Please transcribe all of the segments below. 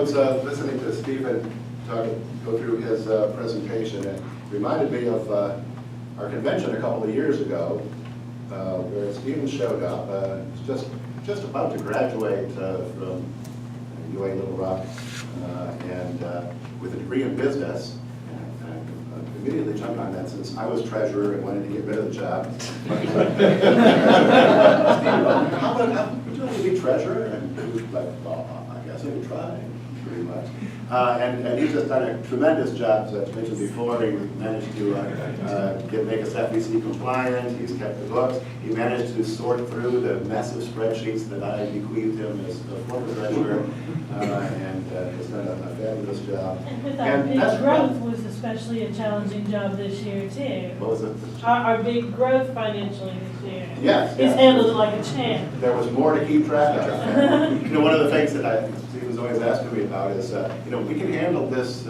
was listening to Stephen go through his presentation. It reminded me of our convention a couple of years ago, where Stephen showed up, just about to graduate from UA Little Rock, and with a degree in business. Immediately jumped on that since I was treasurer and wanted to get rid of the job. How would you like to be treasurer? And he was like, well, I guess I would try, pretty much. And he's just done a tremendous job, as I mentioned before. He managed to make us FEC compliant. He's kept the books. He managed to sort through the massive spreadsheets that I bequeathed him as the former treasurer, and has done a fabulous job. And with our big growth was especially a challenging job this year too. What was it? Our big growth financially this year. Yes. He's handled it like a champ. There was more to keep track of. One of the things that Stephen's always asking me about is, we can handle this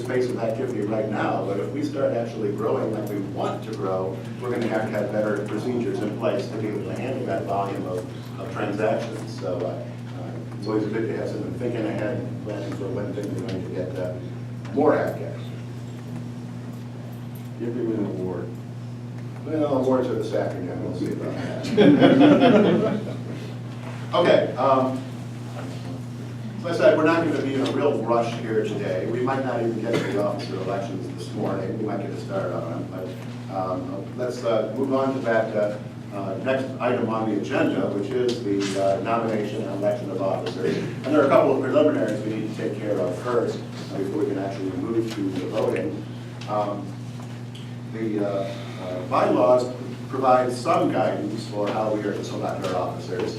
pace of activity right now, but if we start actually growing like we want to grow, we're going to have better procedures in place to be able to handle that volume of transactions. So it's always good to have someone thinking ahead and planning for when things are going to get more active. Give him an award. Well, awards are this afternoon. We'll see about that. Okay. So I said, we're not going to be in a real rush here today. We might not even get to the officer elections this morning. We might get to start on them. But let's move on to that next item on the agenda, which is the nomination and election of officers. And there are a couple of preliminaries we need to take care of first before we can actually move to the voting. The bylaws provide some guidance for how we are to select our officers.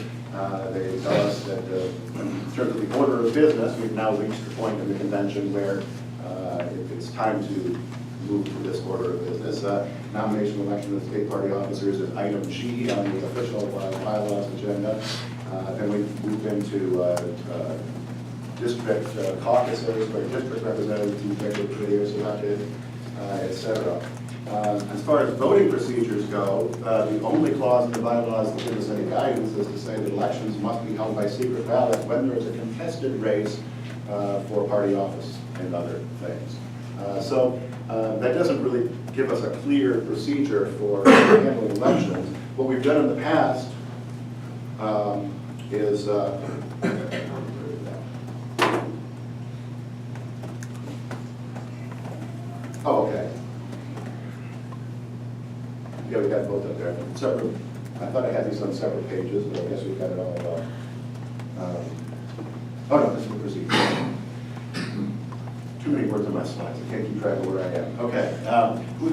They tell us that in terms of the order of business, we've now reached the point in the convention where it's time to move to this order of business. Nomination and election of state party officers is item G on the official bylaws agenda. Then we move into district caucuses, where district representatives and executive committee are selected, etc. As far as voting procedures go, the only clause in the bylaws that gives us any guidance is to say that elections must be held by secret ballot when there is a contested race for party office and other things. So that doesn't really give us a clear procedure for handling elections. What we've done in the past is oh, okay. Yeah, we got both up there. Separate. I thought I had these on separate pages, but I guess we've got it all. Oh no, this is the procedure. Too many words on my slides. I can't keep track of where I am. Okay.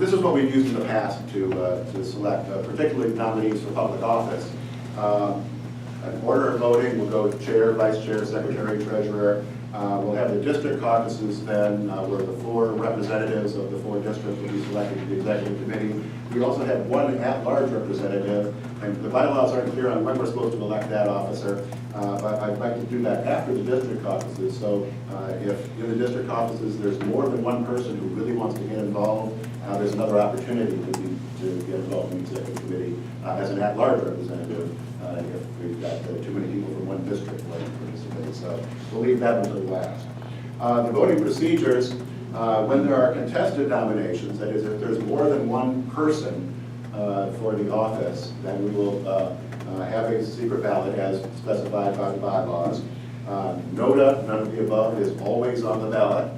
This is what we've used in the past to select, particularly nominees for public office. An order of voting will go chair, vice chair, secretary, treasurer. We'll have the district caucuses then, where the 4 representatives of the 4 districts will be selected to the executive committee. We also have 1 at-large representative, and the bylaws aren't clear on when we're supposed to elect that officer, but I'd like to do that after the district caucuses. So if in the district caucuses there's more than 1 person who really wants to get involved, there's another opportunity to get involved in the executive committee as an at-large representative. If we've got too many people from 1 district wanting to participate. So we'll leave that until last. The voting procedures, when there are contested nominations, that is, if there's more than 1 person for the office, then we will have a secret ballot as specified by the bylaws. NOTA, none of the above, is always on the ballot.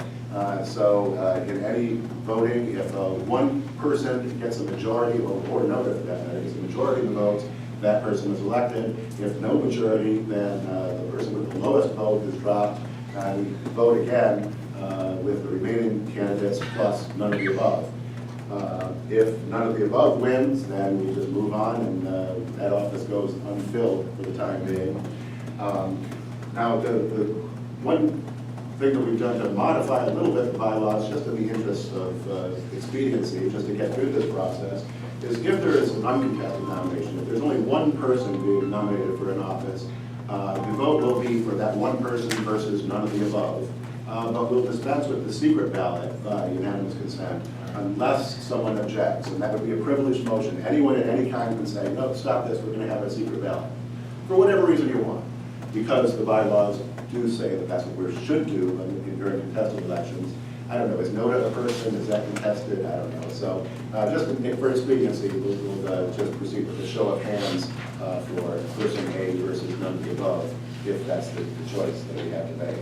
So in any voting, if 1 person gets a majority, or NOTA for that matter, gets a majority of the votes, that person is elected. If no majority, then the person with the lowest vote is dropped, and we vote again with the remaining candidates plus none of the above. If none of the above wins, then we just move on, and that office goes unfilled for the time being. Now, the one thing that we've done to modify a little bit the bylaws, just in the interest of expediency, just to get through this process, is if there is an uncontested nomination, if there's only 1 person being nominated for an office, the vote will be for that 1 person versus none of the above. But we'll dispense with the secret ballot by unanimous consent unless someone objects, and that would be a privileged motion. Anyone at any time can say, no, stop this, we're going to have a secret ballot. For whatever reason you want, because the bylaws do say that that's what we should do during contested elections. I don't know, is Noda a person, is that contested? I don't know. So just for expediency, we'll just proceed with a show of hands for person A versus none of the above, if that's the choice that we have to make.